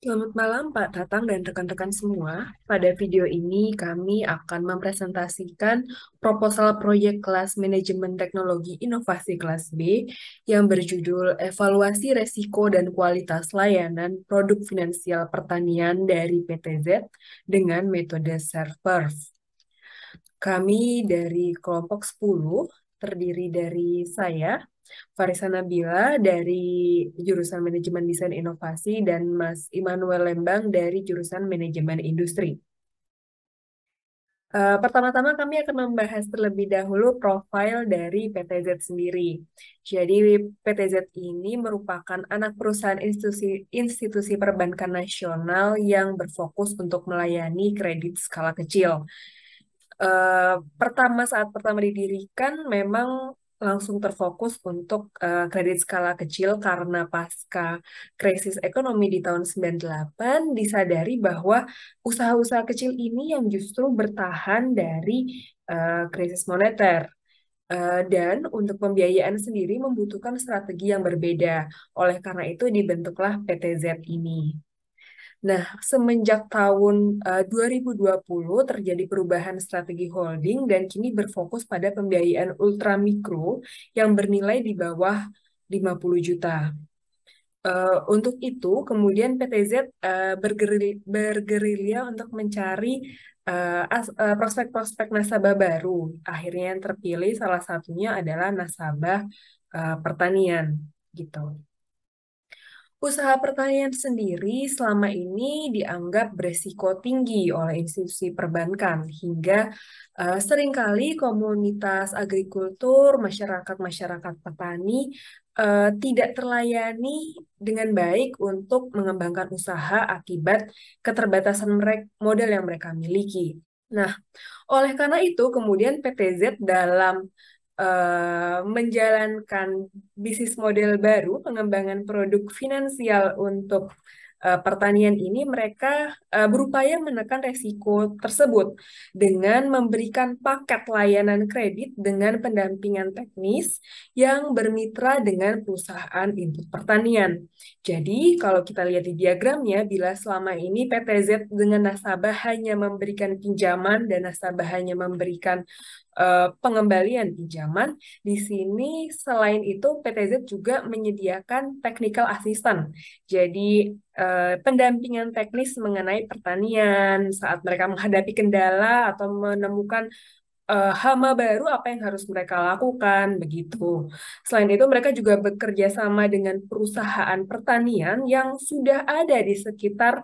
Selamat malam Pak Tatang dan rekan-rekan semua. Pada video ini kami akan mempresentasikan proposal proyek kelas Manajemen Teknologi Inovasi kelas B yang berjudul Evaluasi Resiko dan Kualitas Layanan Produk Finansial Pertanian dari PTZ dengan metode Serve. Kami dari kelompok 10 terdiri dari saya, Farisa Nabila dari jurusan Manajemen Desain Inovasi dan Mas Immanuel Lembang dari jurusan Manajemen Industri. Pertama-tama kami akan membahas terlebih dahulu profil dari PTZ sendiri. Jadi PTZ ini merupakan anak perusahaan institusi perbankan nasional yang berfokus untuk melayani kredit skala kecil. Pertama saat pertama didirikan memang langsung terfokus untuk kredit skala kecil karena pasca krisis ekonomi di tahun 98 disadari bahwa usaha-usaha kecil ini yang justru bertahan dari krisis moneter. Dan untuk pembiayaan sendiri membutuhkan strategi yang berbeda. Oleh karena itu dibentuklah PTZ ini. Nah, semenjak tahun 2020 terjadi perubahan strategi holding dan kini berfokus pada pembiayaan ultramikro yang bernilai di bawah 50 juta. Untuk itu, kemudian PTZ bergerilya untuk mencari prospek-prospek nasabah baru. Akhirnya yang terpilih salah satunya adalah nasabah pertanian gitu. Usaha pertanian sendiri selama ini dianggap beresiko tinggi oleh institusi perbankan hingga seringkali komunitas agrikultur, masyarakat-masyarakat petani tidak terlayani dengan baik untuk mengembangkan usaha akibat keterbatasan modal yang mereka miliki. Nah, oleh karena itu, kemudian PTZ dalam menjalankan bisnis model baru, pengembangan produk finansial untuk pertanian ini, mereka berupaya menekan resiko tersebut dengan memberikan paket layanan kredit dengan pendampingan teknis yang bermitra dengan perusahaan input pertanian. Jadi, kalau kita lihat di diagramnya, bila selama ini PTZ dengan nasabah hanya memberikan pinjaman dan nasabah hanya memberikan pengembalian pinjaman. Di sini selain itu PTZ juga menyediakan technical assistant. Jadi pendampingan teknis mengenai pertanian saat mereka menghadapi kendala atau menemukan hama baru apa yang harus mereka lakukan begitu. Selain itu mereka juga bekerja sama dengan perusahaan pertanian yang sudah ada di sekitar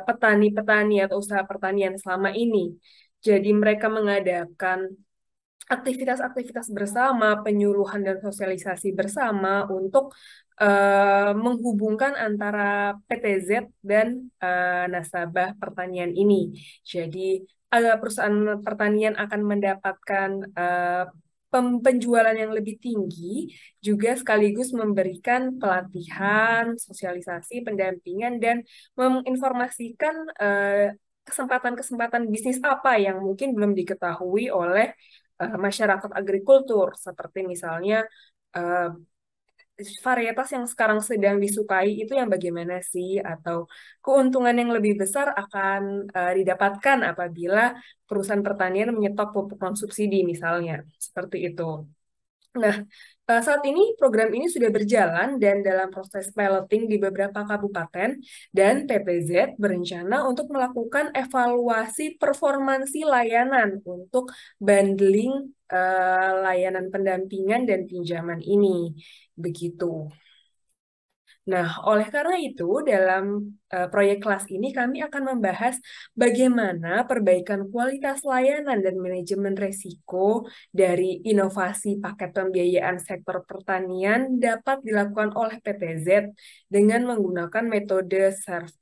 petani-petani atau usaha pertanian selama ini. Jadi mereka mengadakan aktivitas-aktivitas bersama, penyuluhan dan sosialisasi bersama untuk menghubungkan antara PTZ dan nasabah pertanian ini. Jadi perusahaan pertanian akan mendapatkan penjualan yang lebih tinggi, juga sekaligus memberikan pelatihan, sosialisasi, pendampingan, dan menginformasikan kesempatan-kesempatan bisnis apa yang mungkin belum diketahui oleh masyarakat agrikultur, seperti misalnya eh, varietas yang sekarang sedang disukai itu yang bagaimana sih, atau keuntungan yang lebih besar akan didapatkan apabila perusahaan pertanian menyetop pupuk non subsidi misalnya, seperti itu. Nah, saat ini program ini sudah berjalan dan dalam proses piloting di beberapa kabupaten dan PPZ berencana untuk melakukan evaluasi performansi layanan untuk bundling layanan pendampingan dan pinjaman ini. Begitu. Nah, oleh karena itu, dalam proyek kelas ini kami akan membahas bagaimana perbaikan kualitas layanan dan manajemen resiko dari inovasi paket pembiayaan sektor pertanian dapat dilakukan oleh PTZ dengan menggunakan metode Serve.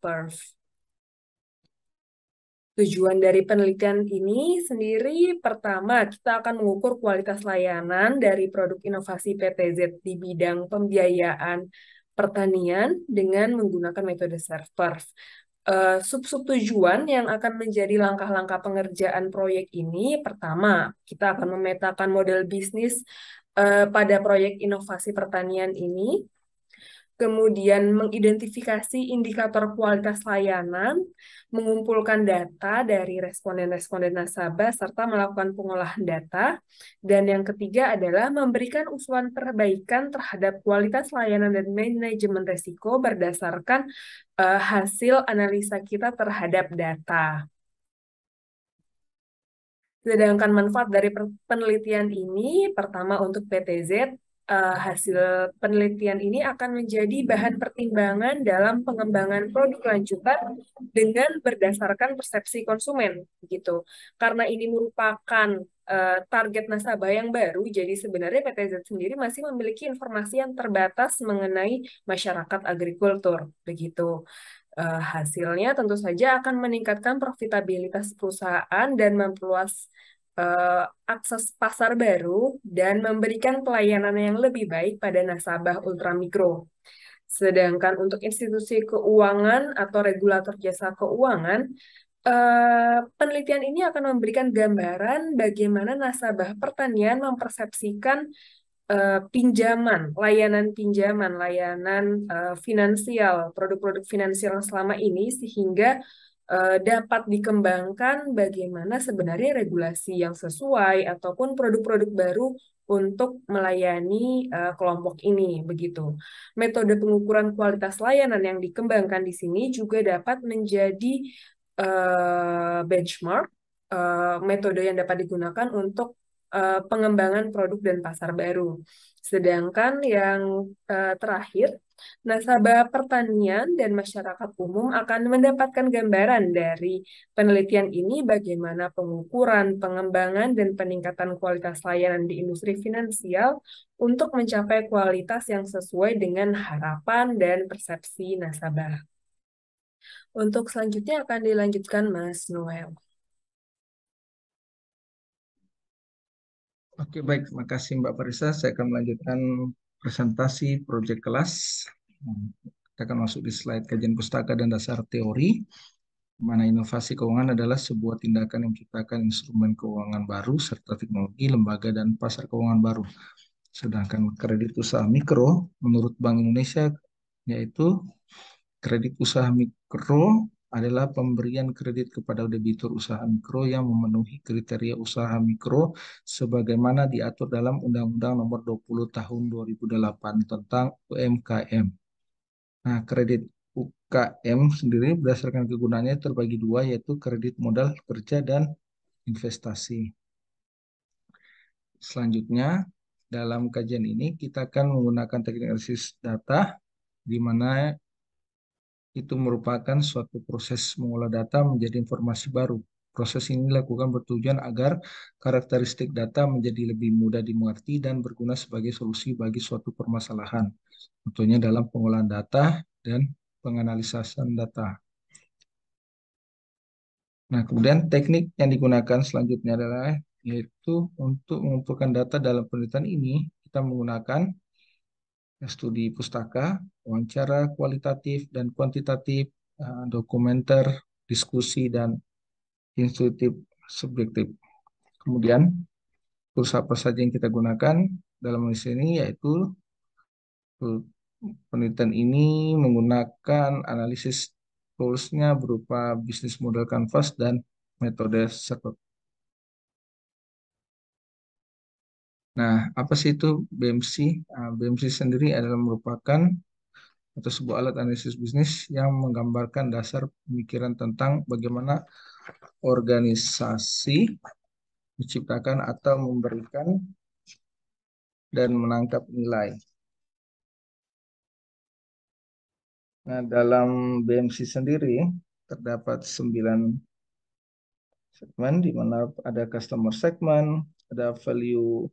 Tujuan dari penelitian ini sendiri, pertama, kita akan mengukur kualitas layanan dari produk inovasi PTZ di bidang pembiayaan pertanian dengan menggunakan metode server. Sub-sub tujuan yang akan menjadi langkah-langkah pengerjaan proyek ini, pertama, kita akan memetakan model bisnis pada proyek inovasi pertanian ini. kemudian mengidentifikasi indikator kualitas layanan, mengumpulkan data dari responden-responden nasabah, serta melakukan pengolahan data. Dan yang ketiga adalah memberikan usulan perbaikan terhadap kualitas layanan dan manajemen risiko berdasarkan hasil analisa kita terhadap data. Sedangkan manfaat dari penelitian ini, pertama untuk PTZ, hasil penelitian ini akan menjadi bahan pertimbangan dalam pengembangan produk lanjutan dengan berdasarkan persepsi konsumen, gitu. Karena ini merupakan target nasabah yang baru, jadi sebenarnya PTZ sendiri masih memiliki informasi yang terbatas mengenai masyarakat agrikultur, begitu. Hasilnya tentu saja akan meningkatkan profitabilitas perusahaan dan memperluas akses pasar baru dan memberikan pelayanan yang lebih baik pada nasabah ultramikro. Sedangkan untuk institusi keuangan atau regulator jasa keuangan, penelitian ini akan memberikan gambaran bagaimana nasabah pertanian mempersepsikan pinjaman, layanan finansial, produk-produk finansial selama ini sehingga dapat dikembangkan bagaimana sebenarnya regulasi yang sesuai ataupun produk-produk baru untuk melayani kelompok ini begitu. Metode pengukuran kualitas layanan yang dikembangkan di sini juga dapat menjadi benchmark metode yang dapat digunakan untuk pengembangan produk dan pasar baru. Sedangkan yang terakhir, nasabah pertanian dan masyarakat umum akan mendapatkan gambaran dari penelitian ini bagaimana pengukuran, pengembangan, dan peningkatan kualitas layanan di industri finansial untuk mencapai kualitas yang sesuai dengan harapan dan persepsi nasabah. Untuk selanjutnya akan dilanjutkan Mas Noel. Oke, baik. Terima kasih Mbak Parisa. Saya akan melanjutkan presentasi proyek kelas. Kita akan masuk di slide kajian pustaka dan dasar teori, di mana inovasi keuangan adalah sebuah tindakan yang menciptakan instrumen keuangan baru serta teknologi, lembaga, dan pasar keuangan baru. Sedangkan kredit usaha mikro, menurut Bank Indonesia, yaitu kredit usaha mikro adalah pemberian kredit kepada debitur usaha mikro yang memenuhi kriteria usaha mikro sebagaimana diatur dalam Undang-Undang Nomor 20 Tahun 2008 tentang UMKM. Nah, kredit UKM sendiri berdasarkan kegunaannya terbagi dua, yaitu kredit modal kerja dan investasi. Selanjutnya, dalam kajian ini kita akan menggunakan teknik analisis data, di mana itu merupakan suatu proses mengolah data menjadi informasi baru. Proses ini dilakukan bertujuan agar karakteristik data menjadi lebih mudah dimengerti dan berguna sebagai solusi bagi suatu permasalahan. Contohnya dalam pengolahan data dan penganalisan data. Nah, kemudian teknik yang digunakan selanjutnya adalah yaitu untuk mengumpulkan data dalam penelitian ini kita menggunakan studi pustaka, wawancara kualitatif dan kuantitatif, dokumenter, diskusi, dan intuitif subjektif. Kemudian, tools apa saja yang kita gunakan dalam menulis ini, yaitu penelitian ini menggunakan analisis toolsnya berupa bisnis model canvas dan metode SERP. Nah, apa sih itu BMC? BMC sendiri adalah merupakan atau sebuah alat analisis bisnis yang menggambarkan dasar pemikiran tentang bagaimana organisasi menciptakan atau memberikan dan menangkap nilai. Nah, dalam BMC sendiri terdapat 9 segmen, di mana ada customer segment, ada value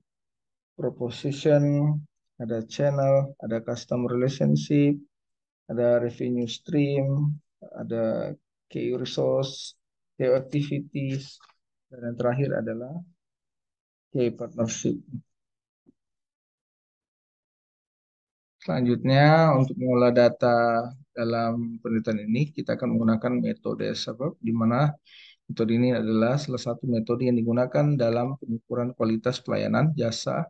proposition, ada channel, ada customer relationship, ada revenue stream, ada key resource, key activities, dan yang terakhir adalah key partnership. Selanjutnya, untuk mengolah data dalam penelitian ini, kita akan menggunakan metode SERP, di mana metode ini adalah salah satu metode yang digunakan dalam pengukuran kualitas pelayanan, jasa,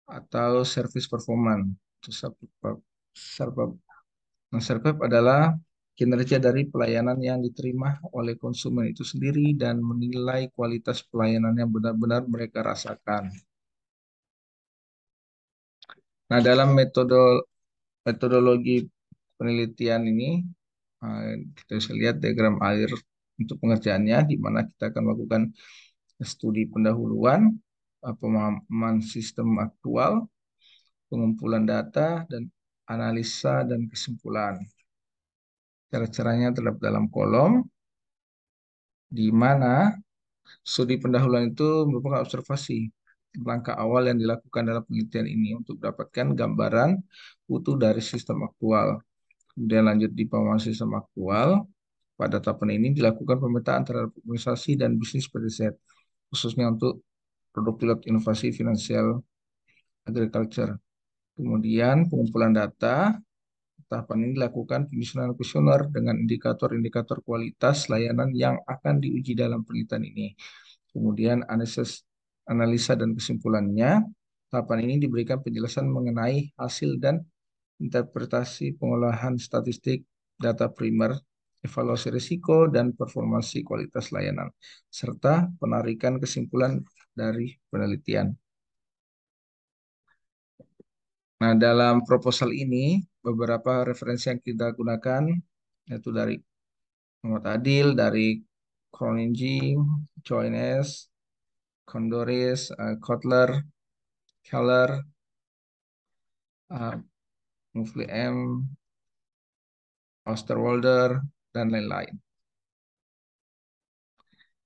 atau service performance. Survive Survive adalah kinerja dari pelayanan yang diterima oleh konsumen itu sendiri dan menilai kualitas pelayanan yang benar-benar mereka rasakan. Nah, dalam metodologi penelitian ini, kita bisa lihat diagram air untuk pengerjaannya, di mana kita akan melakukan studi pendahuluan, pemahaman sistem aktual, pengumpulan data, dan analisa dan kesimpulan. Cara-caranya terdapat dalam kolom, di mana studi pendahuluan itu merupakan observasi langkah awal yang dilakukan dalam penelitian ini untuk mendapatkan gambaran utuh dari sistem aktual. Kemudian lanjut di pemahaman sistem aktual. Pada tahapan ini dilakukan pemetaan terhadap organisasi dan bisnis pada set, khususnya untuk produk pilot inovasi finansial agriculture. Kemudian pengumpulan data. Tahapan ini dilakukan penyusunan kuesioner dengan indikator-indikator kualitas layanan yang akan diuji dalam penelitian ini. Kemudian analisa dan kesimpulannya. Tahapan ini diberikan penjelasan mengenai hasil dan interpretasi pengolahan statistik data primer, evaluasi risiko, dan performasi kualitas layanan, serta penarikan kesimpulan dari penelitian. Nah, dalam proposal ini, beberapa referensi yang kita gunakan, yaitu dari Muhammad Adil, dari Croningen, Joines, Kondoris, Kotler, Keller, Mufli M, Osterwalder, dan lain-lain.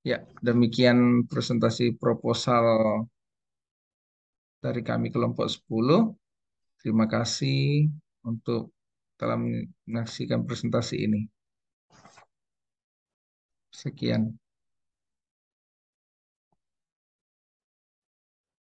Ya, demikian presentasi proposal dari kami kelompok 10. Terima kasih untuk telah menyaksikan presentasi ini. Sekian.